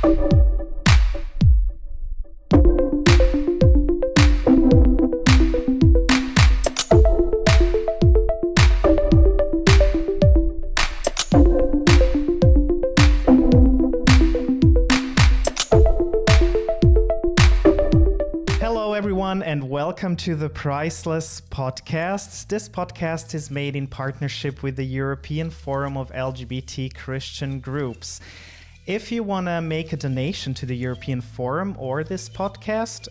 And welcome to the Priceless Podcast. This podcast is made in partnership with the European Forum of LGBT Christian Groups. If you want to make a donation to the European Forum or this podcast,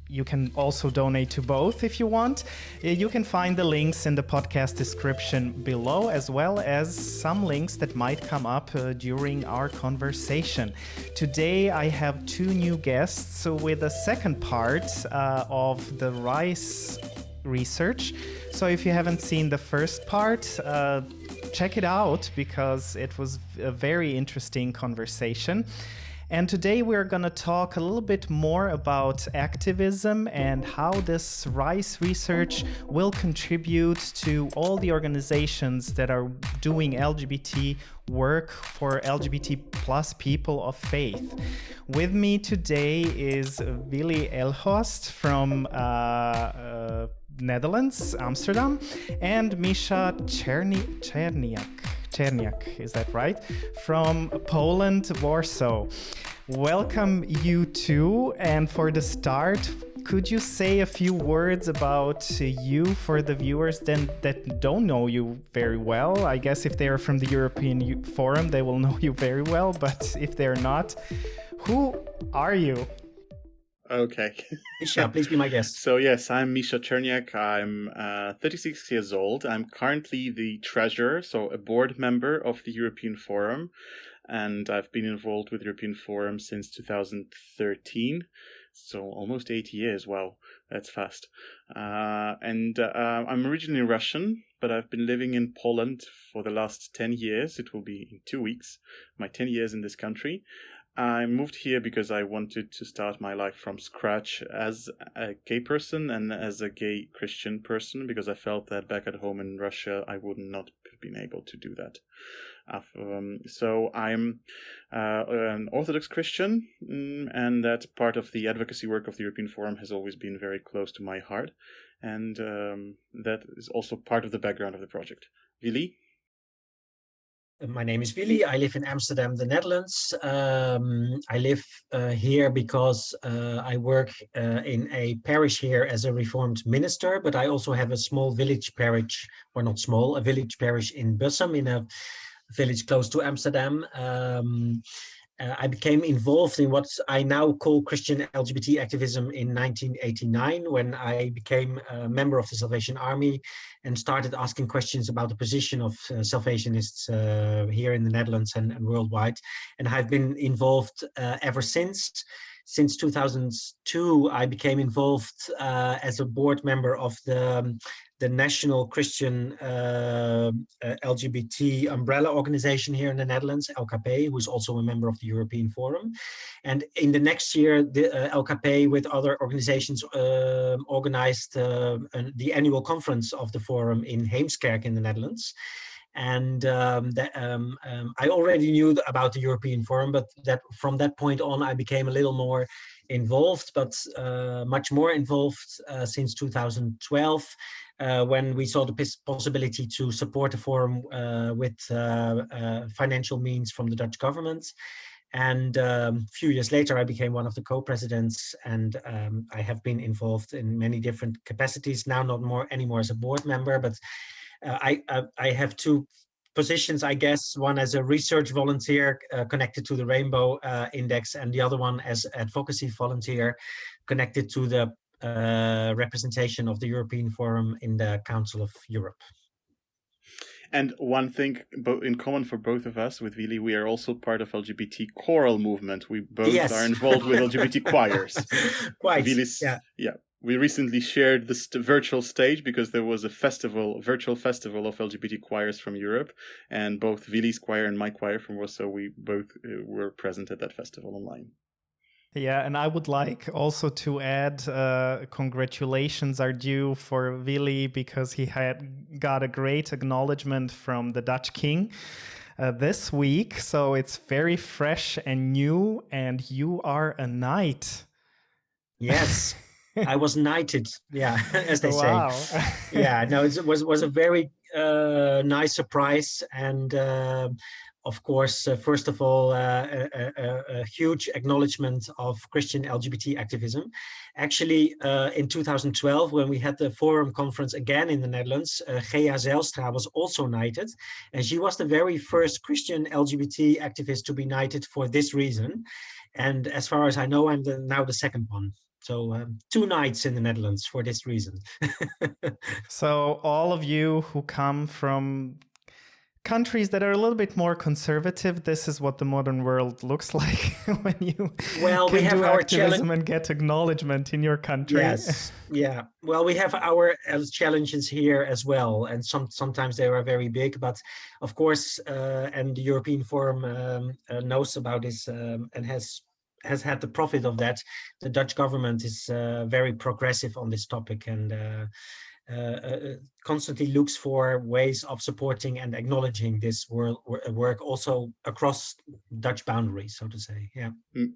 you can also donate to both if you want. You can find the links in the podcast description below, as well as some links that might come up during our conversation. Today I have two new guests with a second part of the RISE research. So if you haven't seen the first part, check it out because it was a very interesting conversation. And today we're going to talk a little bit more about activism and how this RISE research will contribute to all the organizations that are doing LGBT work for LGBT plus people of faith. With me today is Wielie Elhorst from Netherlands, Amsterdam, and Misza Czerniak, is that right? From Poland, Warsaw. Welcome you two. And for the start, could you say a few words about you for the viewers that don't know you very well? I guess if they are from the European Forum, they will know you very well. But if they're not, who are you? Okay. Misza, please be my guest. So yes, I'm Misza Czerniak. I'm 36 years old. I'm currently the treasurer, so a board member of the European Forum. And I've been involved with the European Forum since 2013. So almost 8 years. Wow, that's fast. I'm originally Russian, but I've been living in Poland for the last 10 years. It will be in 2 weeks, my 10 years in this country. I moved here because I wanted to start my life from scratch as a gay person and as a gay Christian person, because I felt that back at home in Russia, I would not have been able to do that. So I'm an Orthodox Christian, and that part of the advocacy work of the European Forum has always been very close to my heart. And that is also part of the background of the project. Wielie? My name is Wielie. I live in Amsterdam, the Netherlands. I live here because I work in a parish here as a Reformed minister, but I also have a small village parish, or not small, a village parish in Bussum, in a village close to Amsterdam. I became involved in what I now call Christian LGBT activism in 1989, when I became a member of the Salvation Army and started asking questions about the position of Salvationists here in the Netherlands and worldwide. And I've been involved ever since. Since 2002, I became involved as a board member of the National Christian LGBT umbrella organization here in the Netherlands, LGbt, who is also a member of the European Forum. And in the next year, the LGbt with other organizations organized the annual conference of the Forum in Heemskerk in the Netherlands. And I already knew about the European Forum, but from that point on, I became a little more involved, but much more involved since 2012, when we saw the possibility to support the Forum with financial means from the Dutch government. And a few years later, I became one of the co-presidents, and I have been involved in many different capacities, now not anymore as a board member, but I have two positions, I guess, one as a research volunteer connected to the Rainbow Index, and the other one as advocacy volunteer connected to the representation of the European Forum in the Council of Europe. And one thing in common for both of us with Wielie, we are also part of LGBT choral movement. We both are involved with LGBT choirs. Quite, yeah. We recently shared this virtual stage because there was a virtual festival of LGBT choirs from Europe, and both Wielie's choir and my choir from Warsaw, we both were present at that festival online. Yeah, and I would like also to add congratulations are due for Wielie because he had got a great acknowledgement from the Dutch king. this week. So it's very fresh and new, and you are a knight. Yes, I was knighted. Yeah, as they say. Wow. Yeah, no, it was a very nice surprise, and of course, first of all, a huge acknowledgement of Christian LGBT activism. Actually, in 2012, when we had the Forum conference again in the Netherlands, Gea Zijlstra was also knighted, and she was the very first Christian LGBT activist to be knighted for this reason. And as far as I know, I'm now the second one. So 2 knights in the Netherlands for this reason. So all of you who come from countries that are a little bit more conservative, this is what the modern world looks like when you we have do our activism and get acknowledgement in your country. Yes, yeah. Well, we have our challenges here as well, and sometimes they are very big. But of course, and the European Forum knows about this and has had the profit of that. The Dutch government is very progressive on this topic, and constantly looks for ways of supporting and acknowledging this work also across Dutch boundaries, so to say. Yeah.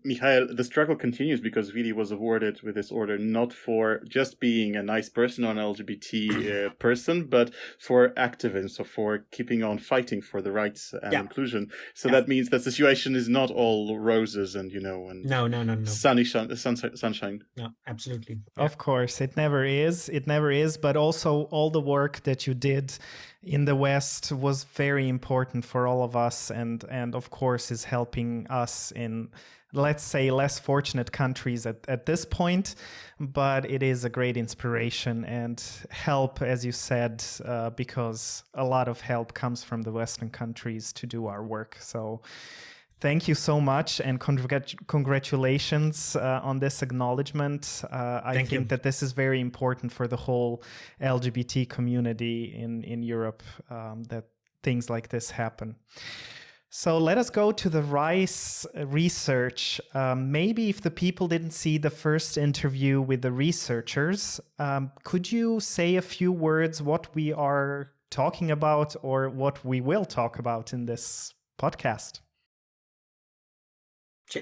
Michael, the struggle continues because Wielie was awarded with this order not for just being a nice person or an LGBT person, but for activism, so for keeping on fighting for the rights and inclusion. So that means that the situation is not all roses and, and no. sunshine. No, absolutely. Of course, it never is. It never is. But also all the work that you did in the West was very important for all of us, and of course is helping us in, let's say, less fortunate countries at this point. But it is a great inspiration and help, as you said, because a lot of help comes from the Western countries to do our work. So thank you so much, and congratulations on this acknowledgement. I think that this is very important for the whole LGBT community in Europe, that things like this happen. So let us go to the RISE research. Maybe if the people didn't see the first interview with the researchers, could you say a few words what we are talking about or what we will talk about in this podcast?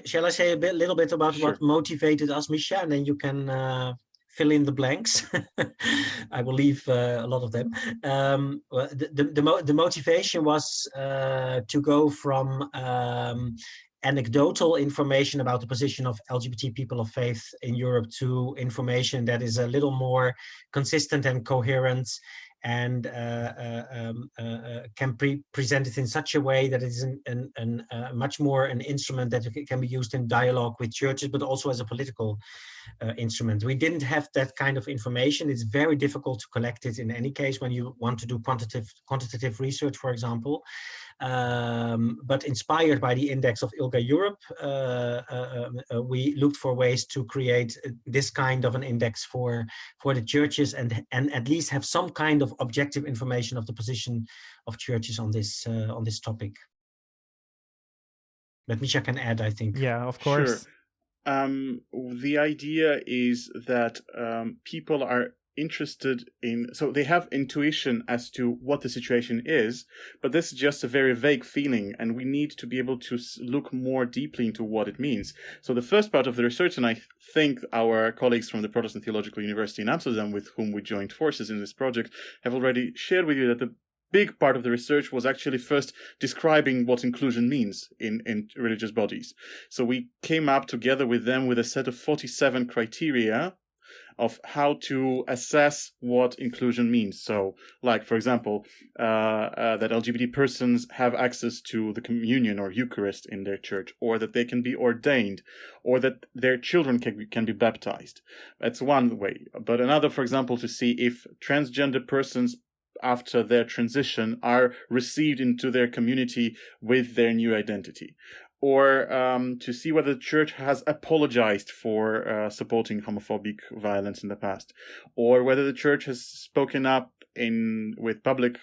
Shall I say a little bit about what motivated us, Misza, and then you can fill in the blanks? I will leave a lot of them. The motivation was to go from anecdotal information about the position of LGBT people of faith in Europe to information that is a little more consistent and coherent, and can present it in such a way that it is much more an instrument that can be used in dialogue with churches, but also as a political instrument. We didn't have that kind of information. It's very difficult to collect it in any case when you want to do quantitative research, for example. But inspired by the index of ILGA Europe, we looked for ways to create this kind of an index for the churches, and at least have some kind of objective information of the position of churches on this topic. But Misza can add, I think. Yeah, of course. Sure. The idea is that people are interested in, so they have intuition as to what the situation is, but this is just a very vague feeling, and we need to be able to look more deeply into what it means. So the first part of the research, and I think our colleagues from the Protestant Theological University in Amsterdam, with whom we joined forces in this project, have already shared with you that the big part of the research was actually first describing what inclusion means in religious bodies. So we came up together with them with a set of 47 criteria of how to assess what inclusion means. So, like, for example, that LGBT persons have access to the communion or Eucharist in their church, or that they can be ordained, or that their children can be baptized. That's one way. But another, for example, to see if transgender persons after their transition are received into their community with their new identity, or to see whether the church has apologized for supporting homophobic violence in the past, or whether the church has spoken up with public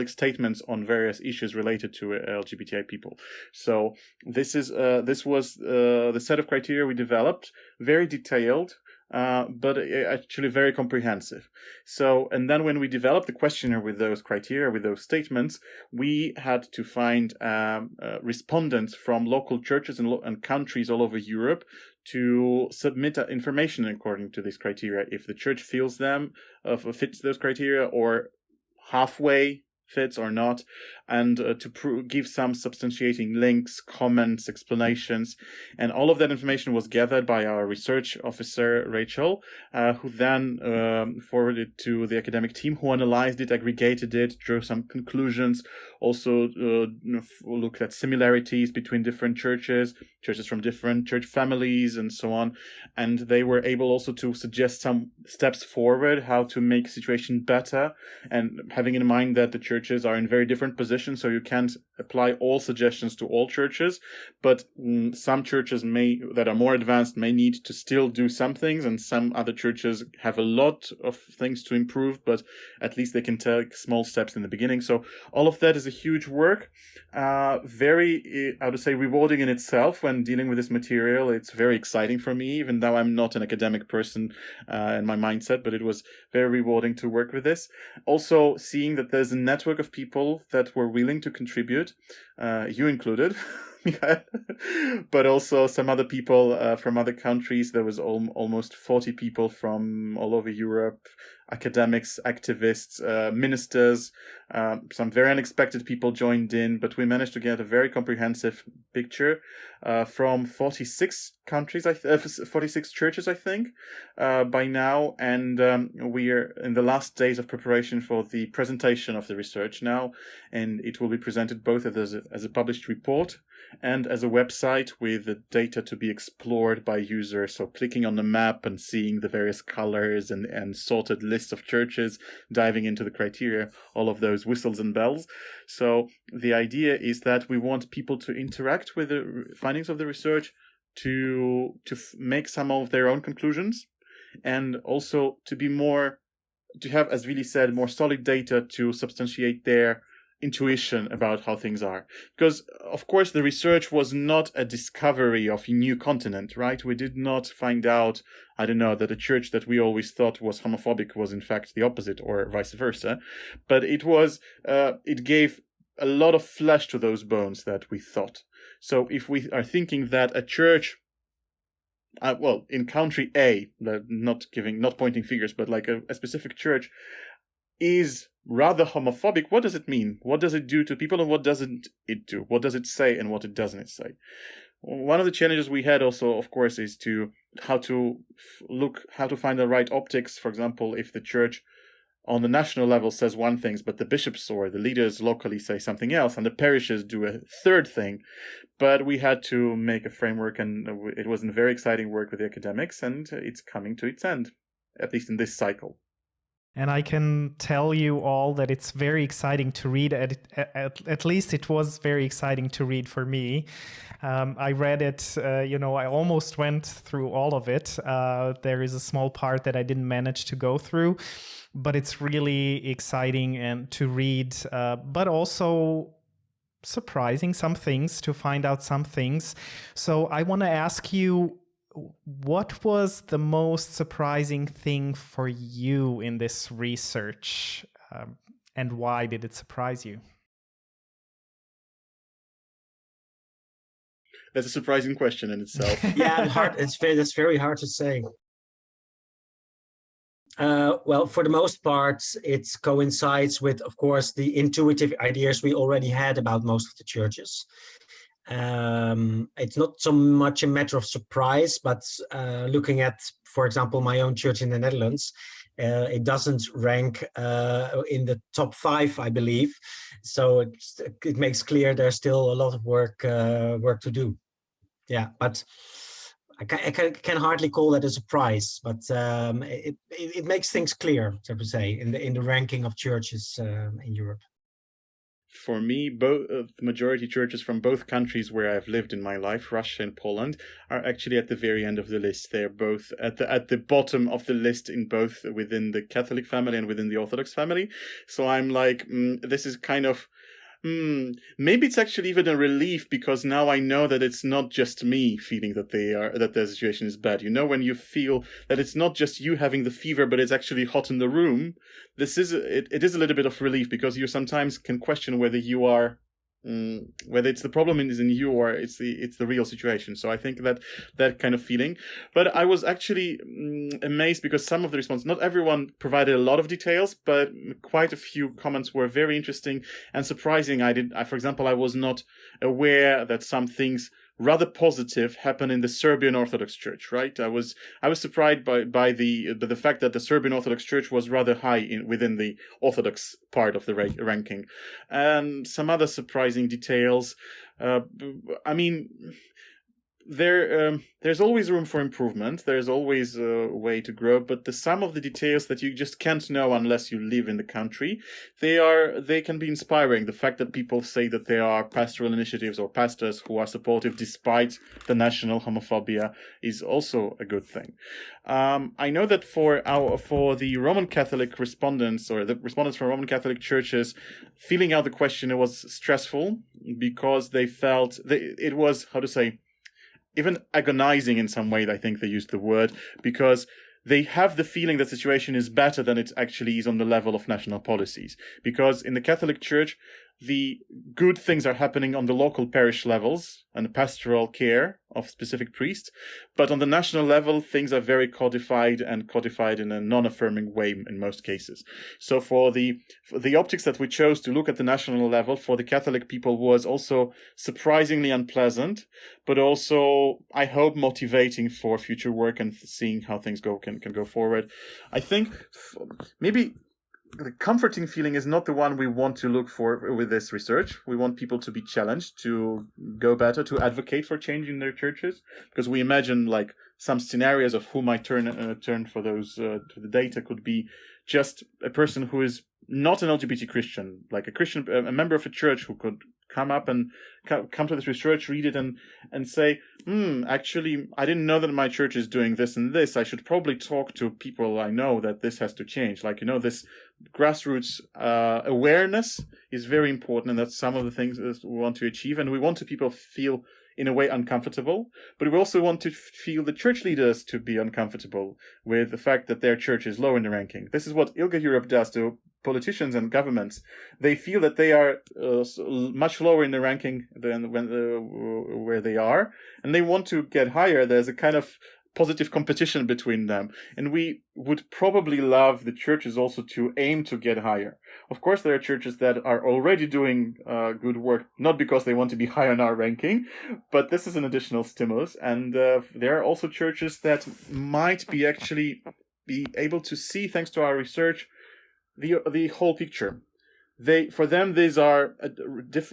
statements on various issues related to LGBTI people. So this was the set of criteria we developed, very detailed. but actually very comprehensive. So, and then when we developed the questionnaire with those criteria, with those statements, we had to find respondents from local churches and countries all over Europe to submit information according to these criteria. If the church feels fits those criteria, or halfway fits or not, and to give some substantiating links, comments, explanations. And all of that information was gathered by our research officer, Rachel, who then forwarded to the academic team, who analyzed it, aggregated it, drew some conclusions, also looked at similarities between different churches from different church families, and so on. And they were able also to suggest some steps forward, how to make the situation better, and having in mind that the churches are in very different positions, so you can't apply all suggestions to all churches, but some churches that are more advanced may need to still do some things, and some other churches have a lot of things to improve, but at least they can take small steps in the beginning. So all of that is a huge work, very, I would say, rewarding in itself when dealing with this material. It's very exciting for me, even though I'm not an academic person in my mindset, but it was very rewarding to work with this. Also, seeing that there's a network of people that were willing to contribute, you included, but also some other people from other countries. There was almost 40 people from all over Europe, academics, activists, ministers. Some very unexpected people joined in, but we managed to get a very comprehensive picture from 46 countries, 46 churches, I think, by now. And we are in the last days of preparation for the presentation of the research now, and it will be presented both as a published report and as a website with the data to be explored by users. So clicking on the map and seeing the various colors and sorted lists of churches, diving into the criteria, all of those whistles and bells. So the idea is that we want people to interact with the findings of the research, to make some of their own conclusions, and also to have, as Wielie said, more solid data to substantiate their intuition about how things are. Because, of course, the research was not a discovery of a new continent, right? We did not find out, I don't know, that a church that we always thought was homophobic was in fact the opposite, or vice versa. But it gave a lot of flesh to those bones that we thought. So if we are thinking that a church, in country A, not pointing figures, but like a specific church is rather homophobic, what does it mean? What does it do to people, and what doesn't it do? What does it say, and what it doesn't say? One of the challenges we had also, of course, is how to find the right optics. For example, if the church on the national level says one thing, but the bishops or the leaders locally say something else, and the parishes do a third thing. But we had to make a framework, and it was a very exciting work with the academics, and it's coming to its end, at least in this cycle. And I can tell you all that it's very exciting to read. At least it was very exciting to read for me. I read it, I almost went through all of it. There is a small part that I didn't manage to go through, but it's really exciting and to read, but also surprising some things, to find out some things. So I want to ask you, what was the most surprising thing for you in this research, and why did it surprise you? That's a surprising question in itself. Yeah, that's very hard to say. Well, for the most part, it coincides with, of course, the intuitive ideas we already had about most of the churches. It's not so much a matter of surprise, but looking at, for example, my own church in the Netherlands, it doesn't rank in the top 5, I believe. So it makes clear there's still a lot of work to do. Yeah, but I can hardly call that a surprise, but it makes things clear, so to say, in the ranking of churches in Europe. For me, both the majority churches from both countries where I've lived in my life, Russia and Poland, are actually at the very end of the list. They're both at the bottom of the list in both within the Catholic family and within the Orthodox family. So I'm like, this is kind of Maybe it's actually even a relief, because now I know that it's not just me feeling that their situation is bad. When you feel that it's not just you having the fever, but it's actually hot in the room, it is a little bit of relief, because you sometimes can question whether you are whether it's the problem is in you or it's the real situation. So I think that kind of feeling. But I was actually amazed, because some of the response, not everyone provided a lot of details, but quite a few comments were very interesting and surprising. For example, I was not aware that some things rather positive happen in the Serbian Orthodox Church, right? I was surprised by the fact that the Serbian Orthodox Church was rather high within the Orthodox part of the ranking, and some other surprising details. There's always room for improvement. There's always a way to grow, but some of the details that you just can't know unless you live in the country, they can be inspiring. The fact that people say that there are pastoral initiatives or pastors who are supportive despite the national homophobia is also a good thing. I know that for the Roman Catholic respondents, or the respondents from Roman Catholic churches, filling out the questionnaire was stressful, because they felt it was, how to say, even agonizing in some way. I think they used the word, because they have the feeling that the situation is better than it actually is on the level of national policies. Because in the Catholic Church, the good things are happening on the local parish levels and pastoral care of specific priests, but on the national level, things are very codified in a non-affirming way in most cases. So for the optics that we chose to look at the national level for the Catholic people was also surprisingly unpleasant, but also, I hope, motivating for future work and seeing how things can go forward. I think maybe the comforting feeling is not the one we want to look for with this research. We want people to be challenged, to go better, to advocate for change in their churches, because we imagine like some scenarios of who might turn for those to the data could be just a person who is not an LGBT Christian, like a member of a church who could come up and come to this research, read it, and say, actually, I didn't know that my church is doing this and this. I should probably talk to people I know that this has to change. Like, this grassroots awareness is very important, and that's some of the things that we want to achieve. And we want people feel, in a way, uncomfortable, but we also want to feel the church leaders to be uncomfortable with the fact that their church is low in the ranking. This is what ILGA Europe does to politicians and governments. They feel that they are much lower in the ranking than where they are, and they want to get higher. There's a kind of positive competition between them, and we would probably love the churches also to aim to get higher. Of course, there are churches that are already doing good work, not because they want to be high on our ranking, but this is an additional stimulus. And there are also churches that might be able to see, thanks to our research, the whole picture. For them, these are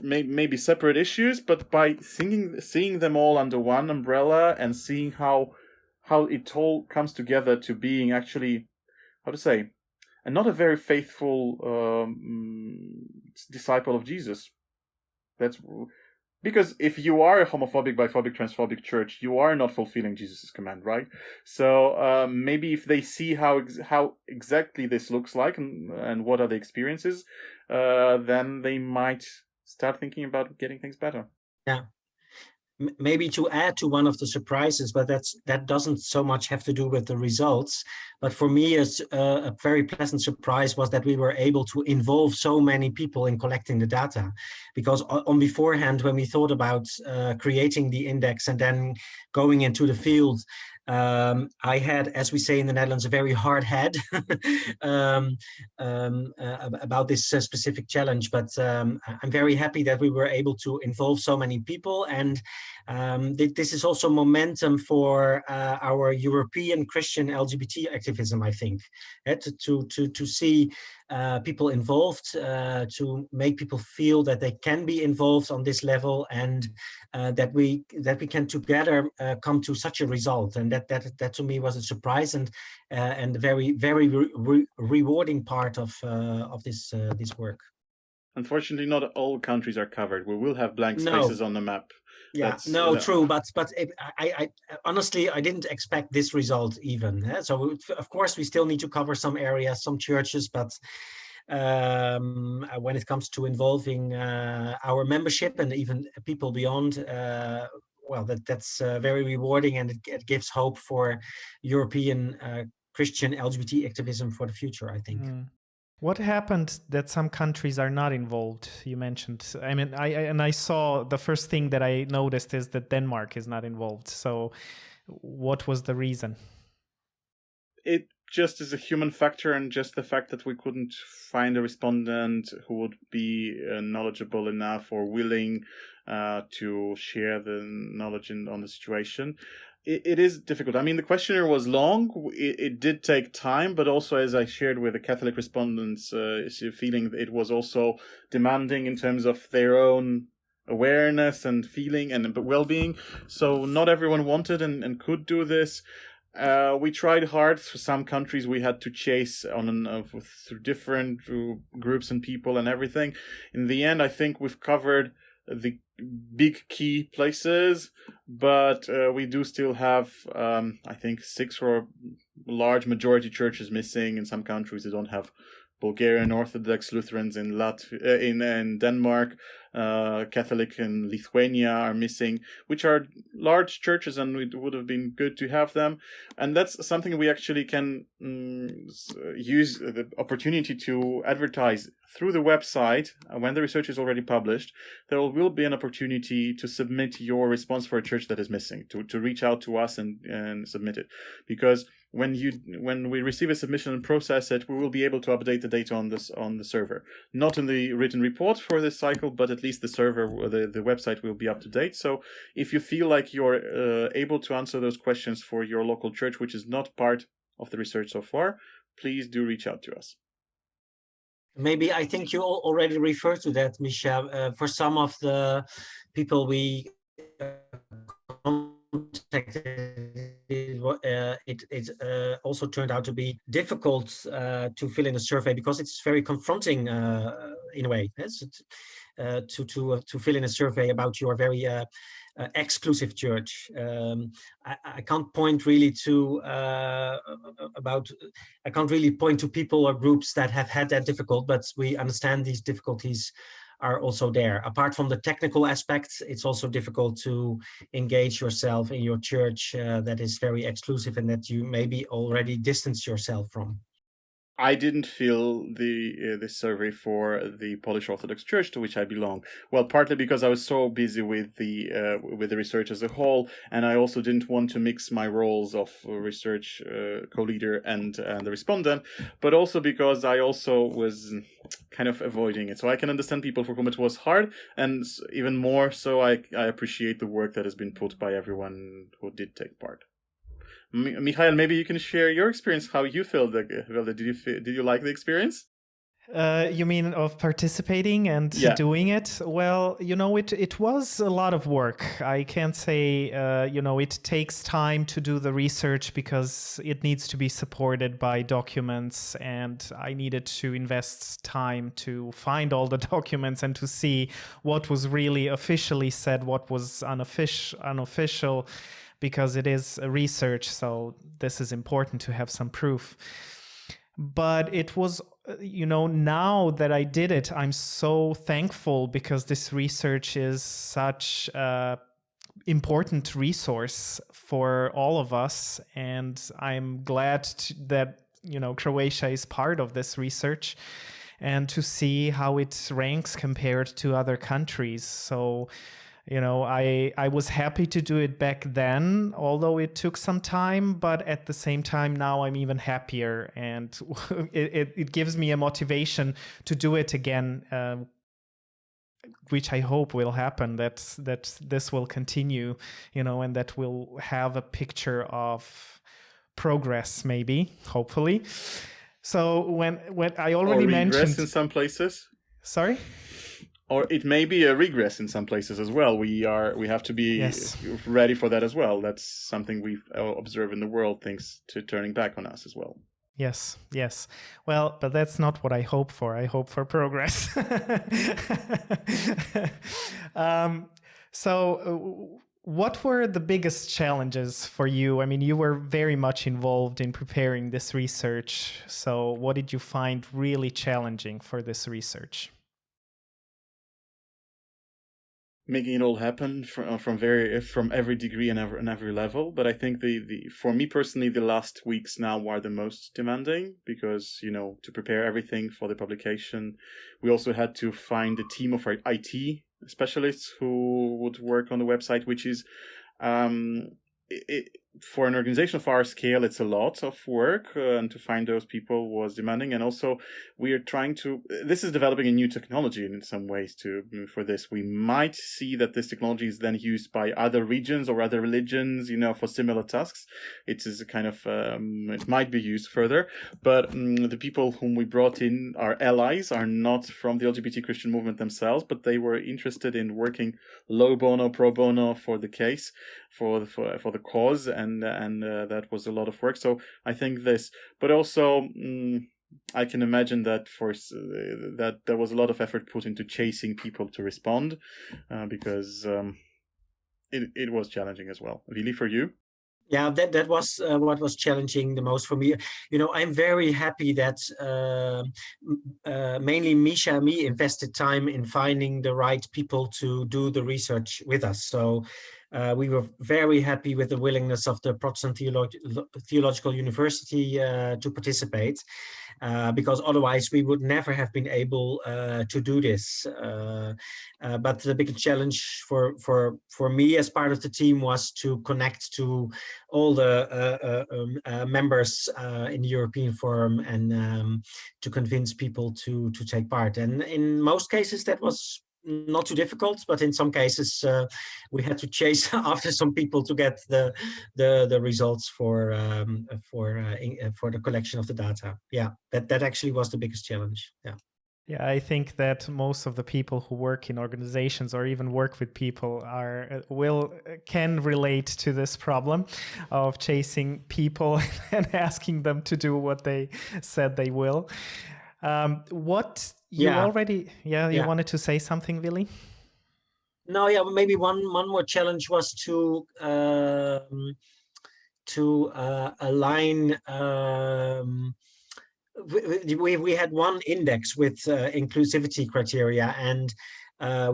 maybe separate issues, but by seeing them all under one umbrella and seeing how it all comes together to being actually, how to say, and not a very faithful disciple of Jesus. That's because if you are a homophobic, biphobic, transphobic church, you are not fulfilling Jesus' command, right? So maybe if they see how exactly this looks like and what are the experiences, then they might start thinking about getting things better. Yeah. Maybe to add to one of the surprises, but that doesn't so much have to do with the results. But for me, a very pleasant surprise was that we were able to involve so many people in collecting the data. Because on beforehand, when we thought about creating the index and then going into the field, I had, as we say in the Netherlands, a very hard head about this specific challenge. But I'm very happy that we were able to involve so many people. And this is also momentum for our European Christian LGBT activism, I think, to see people involved, to make people feel that they can be involved on this level, and that we can together come to such a result. And that to me was a surprise and a very, very rewarding part of this work. Unfortunately, not all countries are covered. We will have blank spaces on the map. Yeah, true. But I honestly, I didn't expect this result even. So of course we still need to cover some areas, some churches, but when it comes to involving our membership and even people beyond. Well, that's very rewarding, and it gives hope for European Christian LGBT activism for the future, I think. What happened that some countries are not involved? You mentioned. I mean, I saw the first thing that I noticed is that Denmark is not involved. So, what was the reason? It just is a human factor, and just the fact that we couldn't find a respondent who would be knowledgeable enough or willing to share the knowledge on the situation. It is difficult. I mean, the questionnaire was long. It did take time, but also, as I shared with the Catholic respondents, feeling it was also demanding in terms of their own awareness and feeling and well-being. So not everyone wanted and could do this. We tried hard. For some countries, we had to chase through different groups and people and everything. In the end, I think we've covered the big key places, but we do still have, I think, 6 or large majority churches missing. In some countries, they don't have Bulgarian Orthodox Lutherans in in Denmark. Catholic in Lithuania are missing, which are large churches, and it would have been good to have them. And that's something we actually can use the opportunity to advertise through the website. When the research is already published, there will be an opportunity to submit your response for a church that is missing, to reach out to us and submit it. Because when we receive a submission and process it, we will be able to update the data on the server. Not in the written report for this cycle, but at least the server, the website will be up to date. So if you feel like you're able to answer those questions for your local church, which is not part of the research so far, please do reach out to us. Maybe I think you already referred to that, Misza. For some of the people we contacted, it also turned out to be difficult to fill in a survey because it's very confronting in a way. To fill in a survey about your very exclusive church. I can't point really to I can't really point to people or groups that have had that difficult, but we understand these difficulties are also there. Apart from the technical aspects, it's also difficult to engage yourself in your church that is very exclusive and that you maybe already distance yourself from. I didn't fill the survey for the Polish Orthodox Church to which I belong. Well, partly because I was so busy with the research as a whole, and I also didn't want to mix my roles of research co-leader and the respondent, but also because I also was kind of avoiding it. So I can understand people for whom it was hard, and even more so, I appreciate the work that has been put by everyone who did take part. Michael, maybe you can share your experience, how you felt. Did you like the experience? You mean of participating and doing it? Well, it was a lot of work. I can't say, it takes time to do the research because it needs to be supported by documents, and I needed to invest time to find all the documents and to see what was really officially said, what was unofficial. Because it is a research, so this is important to have some proof. But it was, now that I did it, I'm so thankful because this research is such an important resource for all of us. And I'm glad that, Croatia is part of this research and to see how it ranks compared to other countries. So, I was happy to do it back then, although it took some time, but at the same time, now I'm even happier, and it gives me a motivation to do it again, which I hope will happen, that this will continue, and that we'll have a picture of progress, maybe, hopefully. So when I already mentioned in some places. Sorry? Or it may be a regress in some places as well. We have to be ready for that as well. That's something we observe in the world, things turning back on us as well. Yes. Well, but that's not what I hope for. I hope for progress. So What were the biggest challenges for you? I mean, you were very much involved in preparing this research. So what did you find really challenging for this research? Making it all happen from every degree and every level. But I think the for me personally, the last weeks now are the most demanding because, to prepare everything for the publication, we also had to find a team of IT specialists who would work on the website, which is for an organization of our scale, it's a lot of work, and to find those people was demanding. And also, we are this is developing a new technology in some ways for this. We might see that this technology is then used by other regions or other religions, for similar tasks. It is a kind of, it might be used further, but the people whom we brought in, our allies, are not from the LGBT Christian movement themselves, but they were interested in working pro bono for the case, for the cause, and that was a lot of work. So I think this, but also I can imagine that that there was a lot of effort put into chasing people to respond, because it was challenging as well. Wielie, for you? Yeah, that was what was challenging the most for me. I'm very happy that mainly Misza and me invested time in finding the right people to do the research with us. So we were very happy with the willingness of the Protestant Theological University to participate, because otherwise we would never have been able to do this. But the big challenge for me as part of the team was to connect to all the members in the European Forum and to convince people to take part. And in most cases that was not too difficult, but in some cases we had to chase after some people to get the results for the collection of the data. Yeah, that actually was the biggest challenge. Yeah. Yeah, I think that most of the people who work in organizations or even work with people can relate to this problem of chasing people and asking them to do what they said they will. You wanted to say something, Wielie? No, yeah, maybe one more challenge was to align. We had one index with inclusivity criteria, and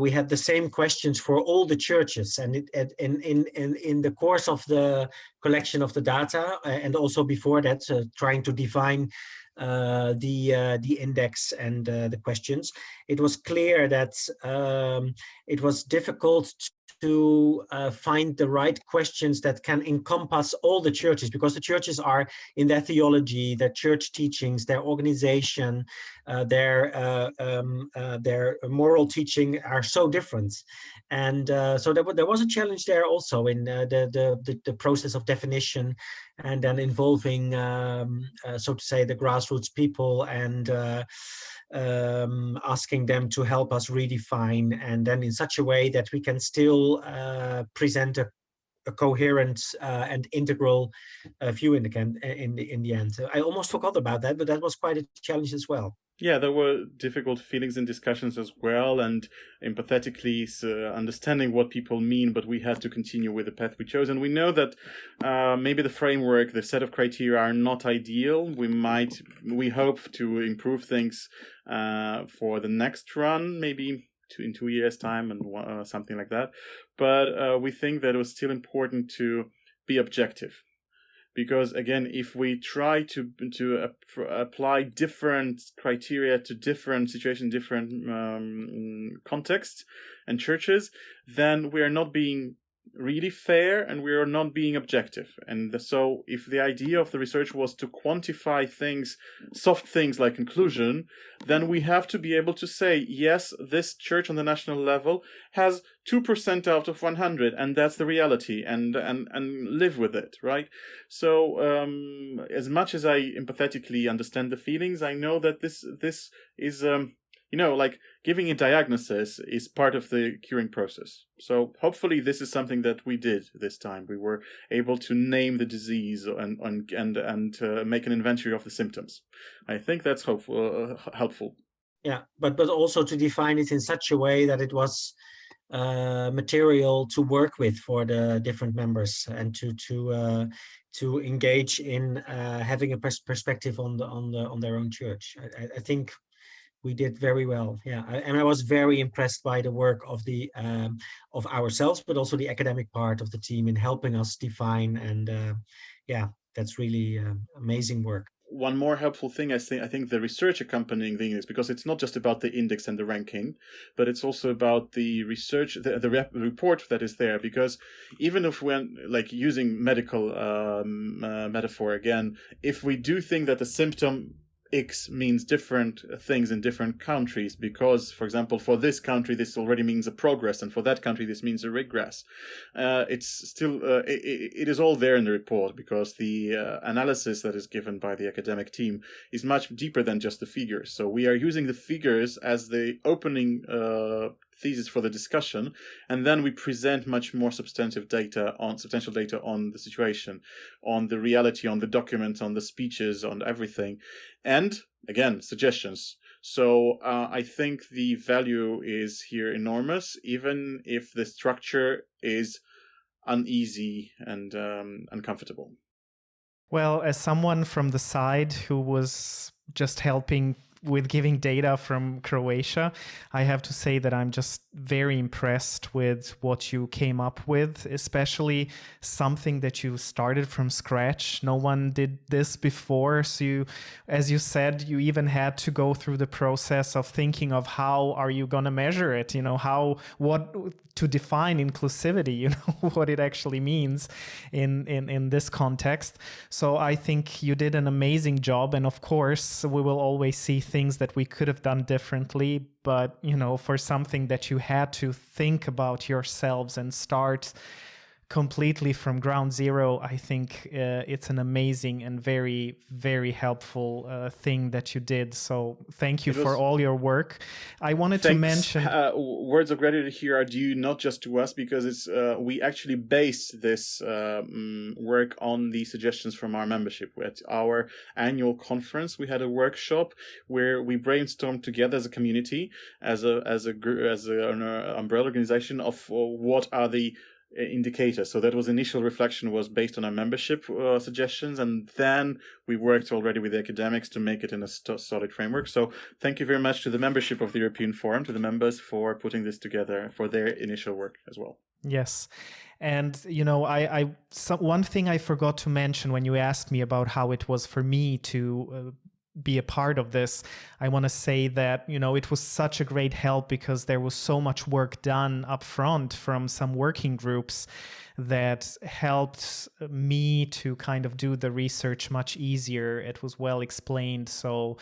we had the same questions for all the churches. And in the course of the collection of the data, and also before that, trying to define the index and the questions, it was clear that it was difficult to find the right questions that can encompass all the churches, because the churches are, in their theology, their church teachings, their organization, their moral teaching are so different. And so there was a challenge there also in the process of definition, and then involving, so to say, the grassroots people, and asking them to help us redefine, and then in such a way that we can still present a coherent and integral view in the end. I almost forgot about that, but that was quite a challenge as well. Yeah, there were difficult feelings and discussions as well, and empathetically understanding what people mean, but we had to continue with the path we chose. And we know that maybe the framework, the set of criteria are not ideal. We hope to improve things for the next run, maybe in 2 years' time and something like that. But we think that it was still important to be objective. Because again, if we try to apply different criteria to different situations, different contexts and churches, then we are not being really fair and we are not being objective. And so if the idea of the research was to quantify things, soft things like inclusion, then we have to be able to say, yes, this church on the national level has 2% out of 100, and that's the reality, and live with it, right? So as much as I empathetically understand the feelings, I know that this is like giving a diagnosis is part of the curing process. So hopefully this is something that we did this time. We were able to name the disease and make an inventory of the symptoms. I think that's helpful. Yeah, but also to define it in such a way that it was material to work with for the different members, and to engage in having a perspective on their own church. I think we did very well. Yeah, and I was very impressed by the work of ourselves, but also the academic part of the team in helping us define. And yeah, that's really amazing work. One more helpful thing, I think the research accompanying the index, because it's not just about the index and the ranking, but it's also about the research, the report that is there. Because even if we're like using medical metaphor again, if we do think that the symptom X means different things in different countries, because, for example, for this country this already means a progress, and for that country this means a regress. It's still it is all there in the report, because the analysis that is given by the academic team is much deeper than just the figures. So we are using the figures as the opening thesis for the discussion, and then we present much more substantial data on the situation, on the reality, on the documents, on the speeches, on everything, and again, suggestions. So I think the value is here enormous, even if the structure is uneasy and uncomfortable. Well, as someone from the side who was just helping with giving data from Croatia, I have to say that I'm just very impressed with what you came up with, especially something that you started from scratch. No one did this before. So you, as you said, you even had to go through the process of thinking of how are you going to measure it, what to define inclusivity, what it actually means in this context. So I think you did an amazing job. And of course, we will always see things that we could have done differently. But, for something that you had to think about yourselves and start completely from ground zero, I think it's an amazing and very, very helpful thing that you did. So thank you for all your work. I wanted to mention... words of gratitude here are due not just to us, because it's we actually based this work on the suggestions from our membership. At our annual conference, we had a workshop where we brainstormed together as a community, as an umbrella organization, of what are the indicator. So that was initial reflection was based on our membership suggestions, and then we worked already with the academics to make it in a solid framework. So thank you very much to the membership of the European Forum, to the members, for putting this together, for their initial work as well. Yes. And, one thing I forgot to mention when you asked me about how it was for me to be a part of this, I want to say that, it was such a great help, because there was so much work done up front from some working groups that helped me to kind of do the research much easier. It was well explained. So,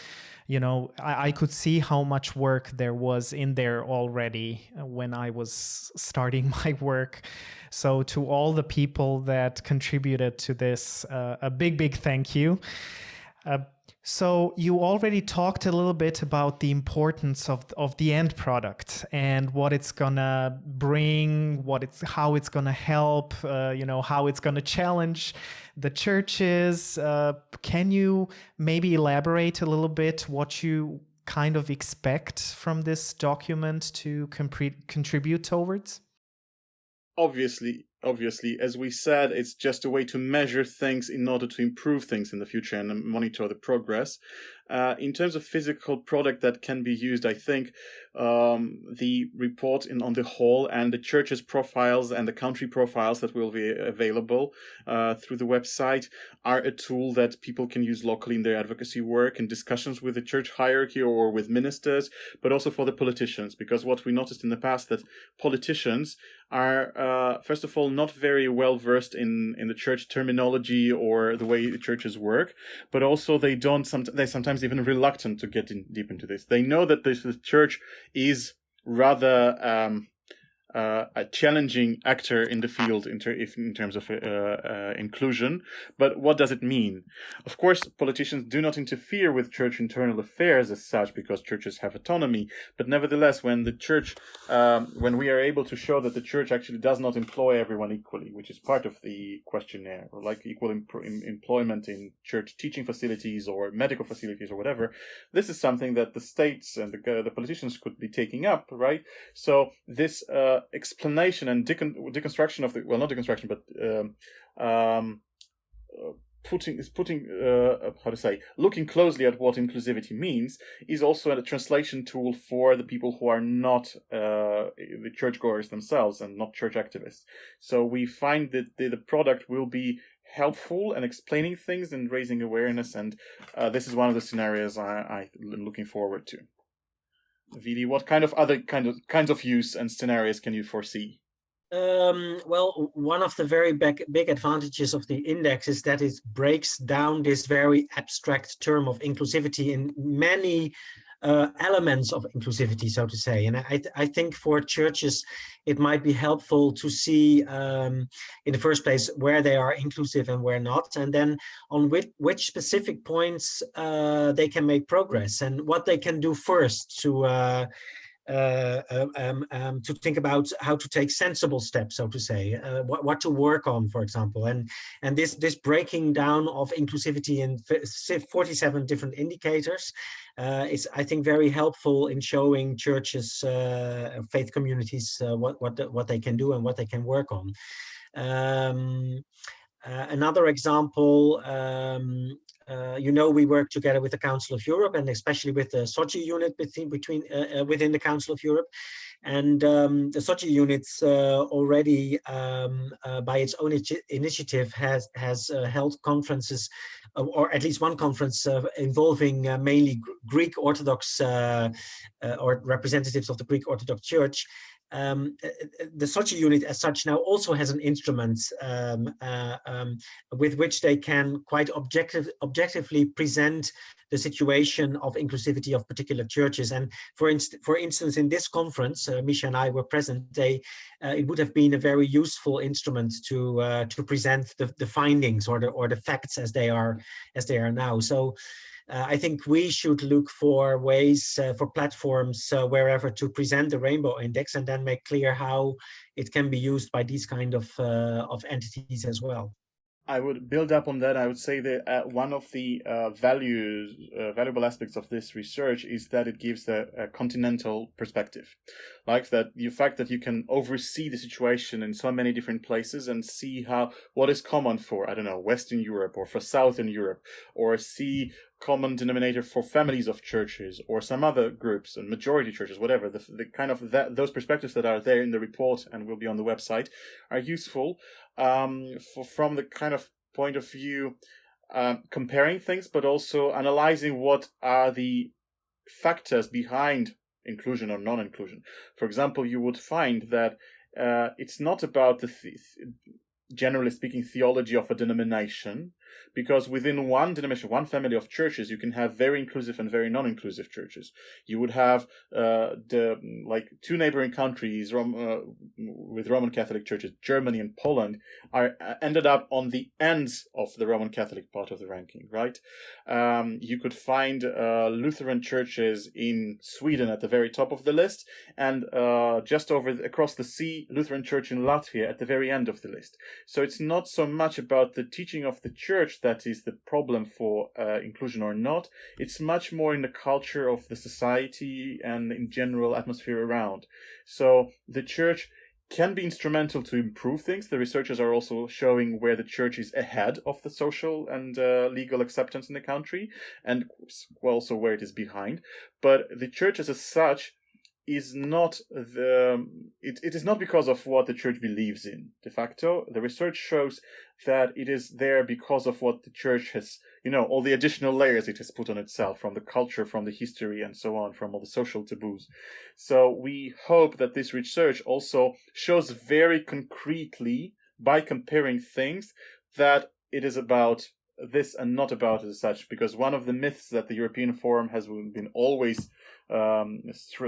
I could see how much work there was in there already when I was starting my work. So to all the people that contributed to this, a big, big thank you. So you already talked a little bit about the importance of the end product and what it's gonna bring, how it's gonna help, how it's gonna challenge the churches. Can you maybe elaborate a little bit what you kind of expect from this document to contribute towards? Obviously, as we said, it's just a way to measure things in order to improve things in the future and monitor the progress. In terms of physical product that can be used, I think the report on the whole, and the churches' profiles and the country profiles that will be available through the website, are a tool that people can use locally in their advocacy work and discussions with the church hierarchy or with ministers, but also for the politicians. Because what we noticed in the past, that politicians are, first of all, not very well versed in the church terminology or the way the churches work, but also they sometimes even reluctant to get deep into this. They know that the church is rather a challenging actor in the field in terms of inclusion. But what does it mean? Of course, politicians do not interfere with church internal affairs as such, because churches have autonomy. But nevertheless, when the church, when we are able to show that the church actually does not employ everyone equally, which is part of the questionnaire, or like equal employment in church teaching facilities or medical facilities or whatever, this is something that the states and the politicians could be taking up, right? So this explanation and deconstruction of the, well, not deconstruction, but looking closely at what inclusivity means is also a translation tool for the people who are not the churchgoers themselves and not church activists. So we find that the product will be helpful and explaining things and raising awareness, and this is one of the scenarios I'm looking forward to. Wielie, what kind of other kinds of use and scenarios can you foresee? Well, one of the very big advantages of the index is that it breaks down this very abstract term of inclusivity in many elements of inclusivity, so to say. And I think for churches, it might be helpful to see in the first place where they are inclusive and where not, and then on which specific points they can make progress and what they can do first to think about how to take sensible steps, so to say, what to work on, for example, and this breaking down of inclusivity in 47 different indicators is, I think, very helpful in showing churches, faith communities, what they can do and what they can work on. Another example, we work together with the Council of Europe and especially with the SOGI unit within the Council of Europe. And the SOGI units already, by its own initiative, has held conferences, or at least one conference involving mainly Greek Orthodox or representatives of the Greek Orthodox Church. The SOGI unit as such now also has an instrument with which they can quite objectively present the situation of inclusivity of particular churches. And for instance, in this conference, Misza and I were present. It would have been a very useful instrument to present the findings or the facts as they are now. So. I think we should look for ways, for platforms wherever to present the Rainbow Index and then make clear how it can be used by these kind of entities as well. I would build up on that. I would say that one of the valuable aspects of this research is that it gives a continental perspective. Like that, the fact that you can oversee the situation in so many different places and see what is common for, I don't know, Western Europe or for Southern Europe, or see common denominator for families of churches or some other groups and majority churches, whatever. The kind of those perspectives that are there in the report and will be on the website are useful from the kind of point of view comparing things, but also analyzing what are the factors behind inclusion or non-inclusion. For example, you would find that it's not about generally speaking, theology of a denomination, because within one denomination, one family of churches, you can have very inclusive and very non-inclusive churches. You would have two neighboring countries with Roman Catholic churches, Germany and Poland, are ended up on the ends of the Roman Catholic part of the ranking, right? You could find Lutheran churches in Sweden at the very top of the list, and just across the sea, Lutheran church in Latvia at the very end of the list. So it's not so much about the teaching of the church that is the problem for inclusion or not. It's much more in the culture of the society and in general atmosphere around. So the church can be instrumental to improve things. The researchers are also showing where the church is ahead of the social and legal acceptance in the country, and also where it is behind. But the church as such is not it is not because of what the church believes in. De facto, the research shows that it is there because of what the church has, all the additional layers it has put on itself, from the culture, from the history, and so on, from all the social taboos. So we hope that this research also shows very concretely, by comparing things, that it is about this and not about it as such, because one of the myths that the European Forum has been always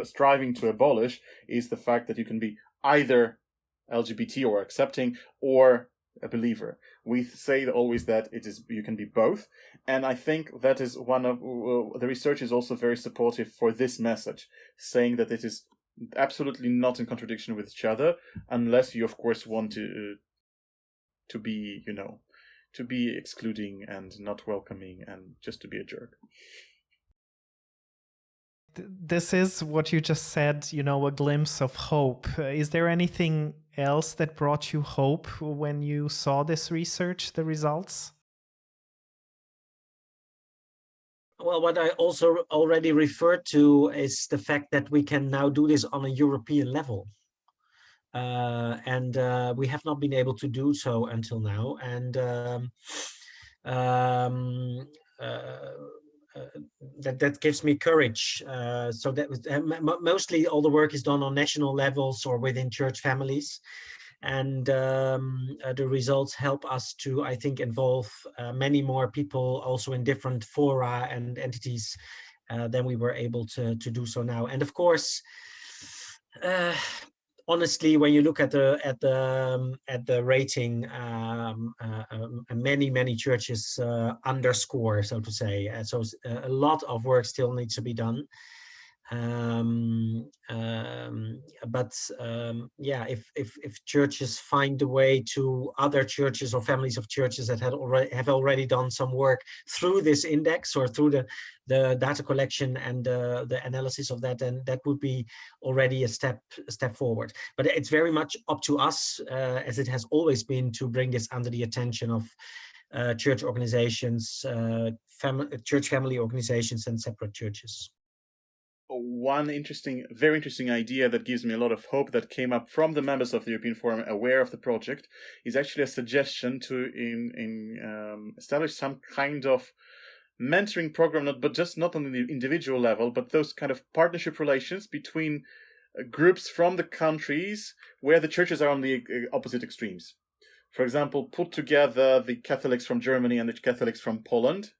striving to abolish is the fact that you can be either LGBT or accepting or a believer. We say always that you can be both, and I think that is one of the research is also very supportive for this message, saying that it is absolutely not in contradiction with each other, unless you of course want to be to be excluding and not welcoming and just to be a jerk. this is what you just said, a glimpse of hope. Is there anything else that brought you hope when you saw this research, the results? Well, what I also already referred to is the fact that we can now do this on a European level. And we have not been able to do so until now. And that gives me courage. So that mostly all the work is done on national levels or within church families. And the results help us to, I think, involve many more people also in different fora and entities than we were able to do so now. And of course, honestly, when you look at the rating, many churches underscore, so to say. So a lot of work still needs to be done. If churches find a way to other churches or families of churches that have already done some work through this index or through the data collection and the analysis of that, then that would be already a step forward. But it's very much up to us, as it has always been, to bring this under the attention of church organizations, church family organizations, and separate churches. One very interesting idea that gives me a lot of hope that came up from the members of the European Forum aware of the project is actually a suggestion to establish some kind of mentoring program, not on the individual level, but those kind of partnership relations between groups from the countries where the churches are on the opposite extremes. For example, put together the Catholics from Germany and the Catholics from Poland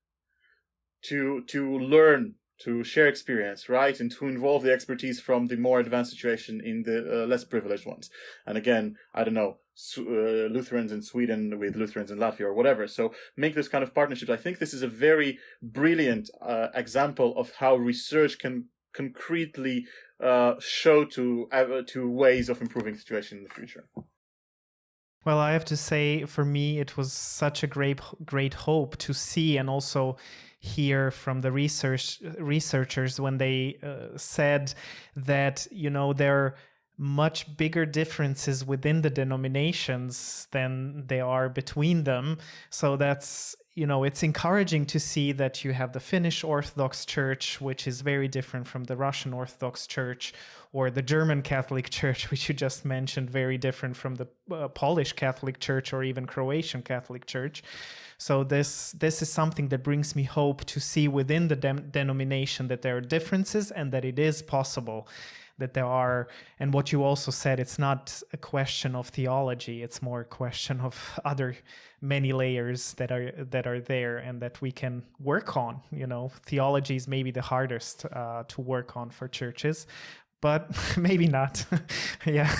to learn, to share experience, right? And to involve the expertise from the more advanced situation in the less privileged ones. And again, I don't know, Lutherans in Sweden with Lutherans in Latvia or whatever. So make this kind of partnerships. I think this is a very brilliant example of how research can concretely show to ways of improving the situation in the future. Well, I have to say, for me, it was such a great hope to see and also hear from the researchers when they said that, there are much bigger differences within the denominations than there are between them. So that's, it's encouraging to see that you have the Finnish Orthodox Church, which is very different from the Russian Orthodox Church, or the German Catholic Church, which you just mentioned, very different from the Polish Catholic Church or even Croatian Catholic Church. So this is something that brings me hope to see within the denomination that there are differences and that it is possible. That there are, and what you also said, it's not a question of theology, it's more a question of other many layers that are there and that we can work on. Theology is maybe the hardest to work on for churches, but maybe not. Yeah,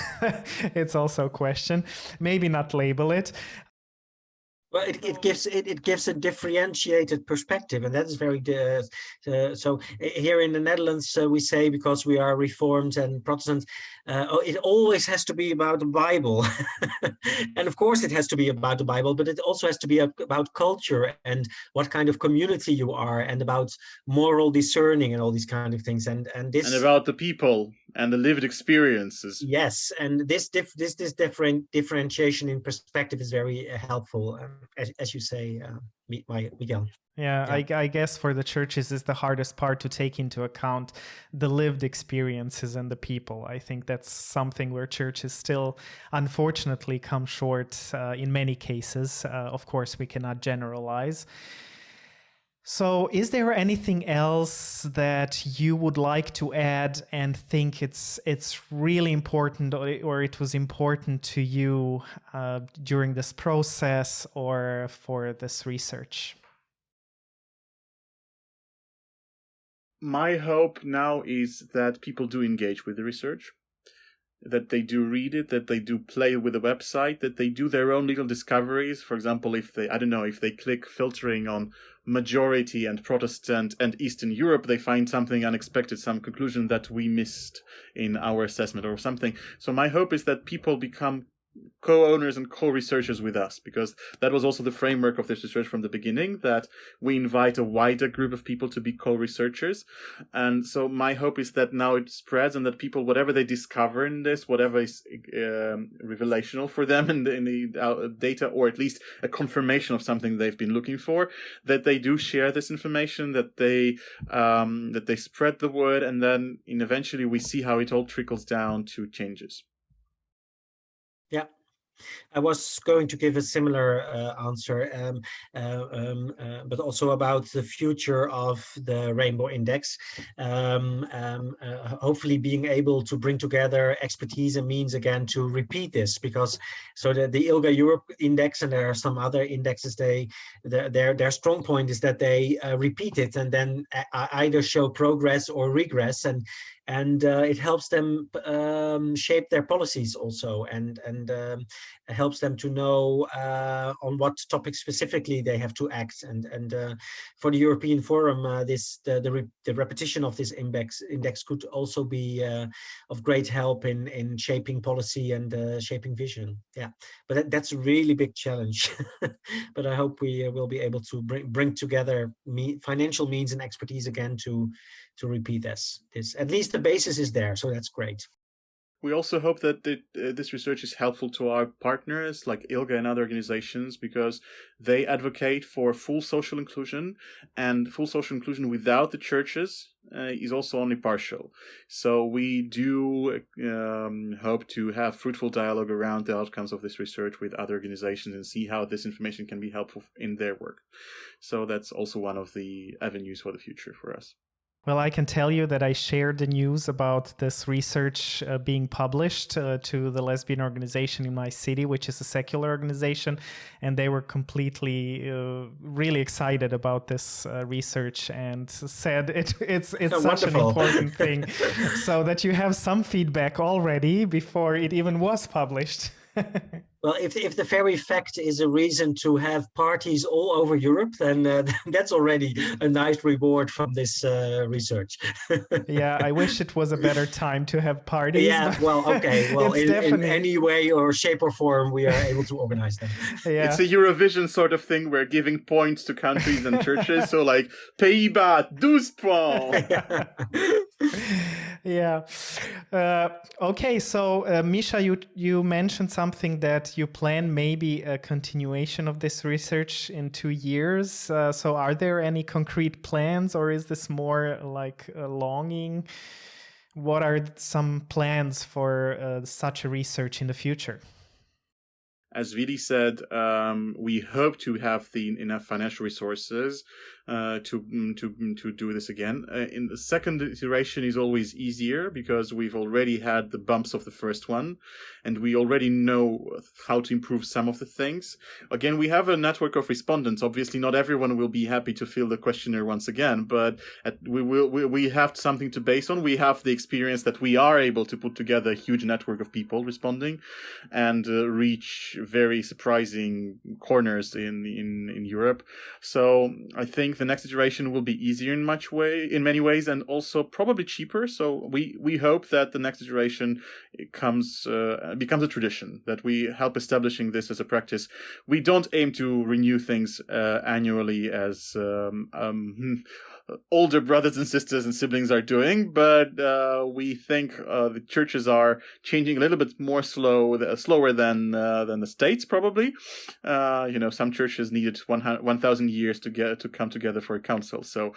it's also a question. Maybe not label it. Well, it gives a differentiated perspective, and that is very so. Here in the Netherlands, we say, because we are Reformed and Protestant, it always has to be about the Bible, and of course it has to be about the Bible, but it also has to be about culture and what kind of community you are, and about moral discerning and all these kind of things, and about the people and the lived experiences. Yes, and this differentiation in perspective is very helpful, as you say, Miguel. Yeah, I guess for the churches is the hardest part to take into account the lived experiences and the people. I think that's something where churches still, unfortunately, come short in many cases. Of course, we cannot generalize. So is there anything else that you would like to add and think it's really important or it was important to you during this process or for this research? My hope now is that people do engage with the research, that they do read it, that they do play with the website, that they do their own little discoveries. For example, if they click filtering on majority and Protestant and Eastern Europe, they find something unexpected, some conclusion that we missed in our assessment or something. So my hope is that people become co-owners and co-researchers with us, because that was also the framework of this research from the beginning, that we invite a wider group of people to be co-researchers. And so my hope is that now it spreads, and that people, whatever they discover in this, whatever is revelational for them in the data, or at least a confirmation of something they've been looking for, that they do share this information, that they spread the word, and then eventually we see how it all trickles down to changes. Yeah. I was going to give a similar answer, but also about the future of the Rainbow Index. Hopefully being able to bring together expertise and means again to repeat this, because so the ILGA Europe Index, and there are some other indexes, their strong point is that they repeat it and then either show progress or regress, and it helps them shape their policies also, and helps them to know on what topics specifically they have to act. And for the European Forum, the repetition of this index could also be of great help in shaping policy and shaping vision. Yeah, but that's a really big challenge. But I hope we will be able to bring together financial means and expertise again to repeat this. At least the basis is there, so that's great. We also hope that this research is helpful to our partners like ILGA and other organizations, because they advocate for full social inclusion, and full social inclusion without the churches is also only partial. So we do hope to have fruitful dialogue around the outcomes of this research with other organizations and see how this information can be helpful in their work. So that's also one of the avenues for the future for us. Well, I can tell you that I shared the news about this research being published to the lesbian organization in my city, which is a secular organization, and they were completely, really excited about this research and said it's such wonderful. an important thing, so that you have some feedback already before it even was published. Well, if the very fact is a reason to have parties all over Europe, then that's already a nice reward from this research. Yeah, I wish it was a better time to have parties. Yeah, well, okay. Well, in any way or shape or form, we are able to organize them. Yeah. It's a Eurovision sort of thing. We're giving points to countries and churches. So like, Pays-Bas, 12 points. Yeah. Okay, so Misza, you mentioned something that you plan maybe a continuation of this research in 2 years. So are there any concrete plans, or is this more like a longing? What are some plans for such a research in the future? As Wielie said, we hope to have enough financial resources to do this again. In the second iteration is always easier, because we've already had the bumps of the first one, and we already know how to improve some of the things. Again, we have a network of respondents. Obviously, not everyone will be happy to fill the questionnaire once again, but we have something to base on. We have the experience that we are able to put together a huge network of people responding and reach very surprising corners in Europe. So I think the next iteration will be easier in many ways, and also probably cheaper. So we hope that the next iteration becomes a tradition, that we help establishing this as a practice. We don't aim to renew things annually as older brothers and sisters and siblings are doing, but we think the churches are changing a little bit more slower than the states probably. Some churches needed 1,000 years to come together for a council. So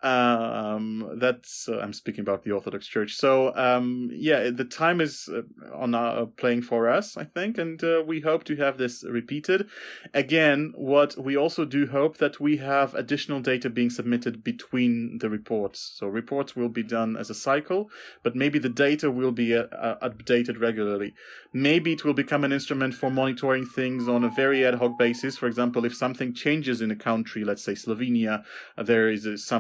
that's I'm speaking about the Orthodox Church. So the time is playing for us, I think, and we hope to have this repeated. Again, what we also do hope that we have additional data being submitted between the reports. So reports will be done as a cycle, but maybe the data will be updated regularly. Maybe it will become an instrument for monitoring things on a very ad hoc basis. For example, if something changes in a country, let's say Slovenia, there is a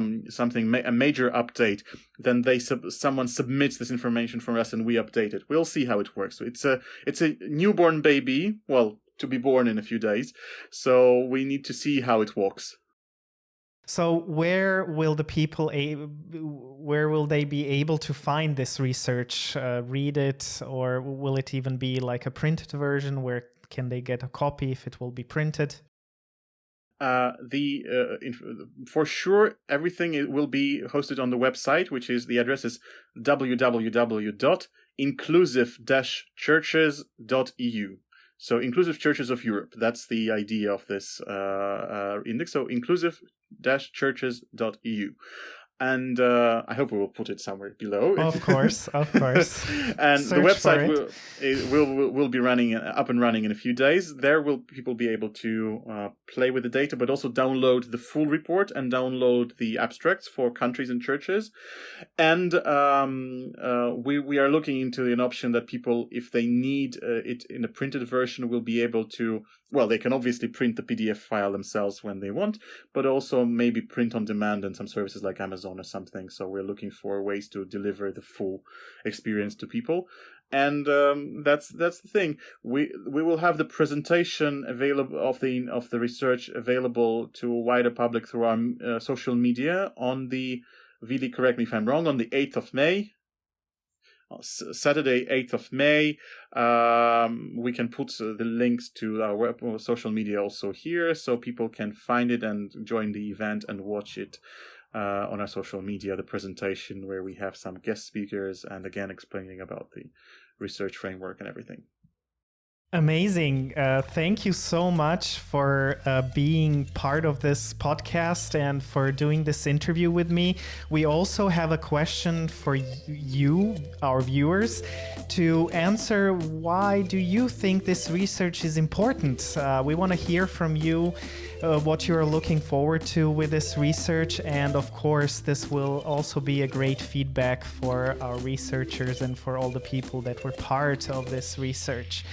major update, then someone submits this information from us and we update it. We'll see how it works. So it's a newborn baby, well, to be born in a few days. So we need to see how it walks. So where will the people where will they be able to find this research, read it, or will it even be like a printed version? Where can they get a copy if it will be printed? For sure, everything will be hosted on the website, which is, the address is www.inclusive-churches.eu. So Inclusive Churches of Europe. That's the idea of this index. So inclusive-churches.eu. And I hope we will put it somewhere below. Of course. And Search the website will be running up and running in a few days. There will people be able to play with the data, but also download the full report and download the abstracts for countries and churches. And we are looking into an option that people, if they need it in a printed version, will be able to. Well, they can obviously print the PDF file themselves when they want, but also maybe print on demand in some services like Amazon or something. So we're looking for ways to deliver the full experience to people. And that's the thing. We will have the presentation available of the research available to a wider public through our social media on the, Wielie, correct me if I'm wrong, on the 8th of May. Saturday, 8th of May. We can put the links to our social media also here, so people can find it and join the event and watch it on our social media, the presentation where we have some guest speakers and again explaining about the research framework and everything. Amazing. Thank you so much for being part of this podcast and for doing this interview with me. We also have a question for you, our viewers, to answer. Why do you think this research is important? We want to hear from you what you are looking forward to with this research. And of course, this will also be a great feedback for our researchers and for all the people that were part of this research.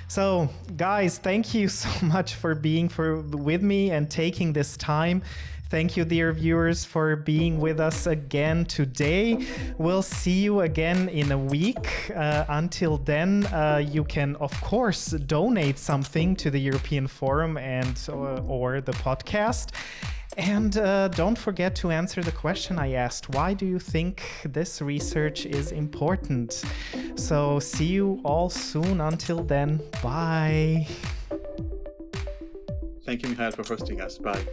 So, guys, thank you so much for being with me and taking this time. Thank you, dear viewers, for being with us again today. We'll see you again in a week. Until then, you can, of course, donate something to the European Forum and or the podcast. And don't forget to answer the question I asked. Why do you think this research is important? So see you all soon. Until then, bye. Thank you, Michael, for hosting us. Bye.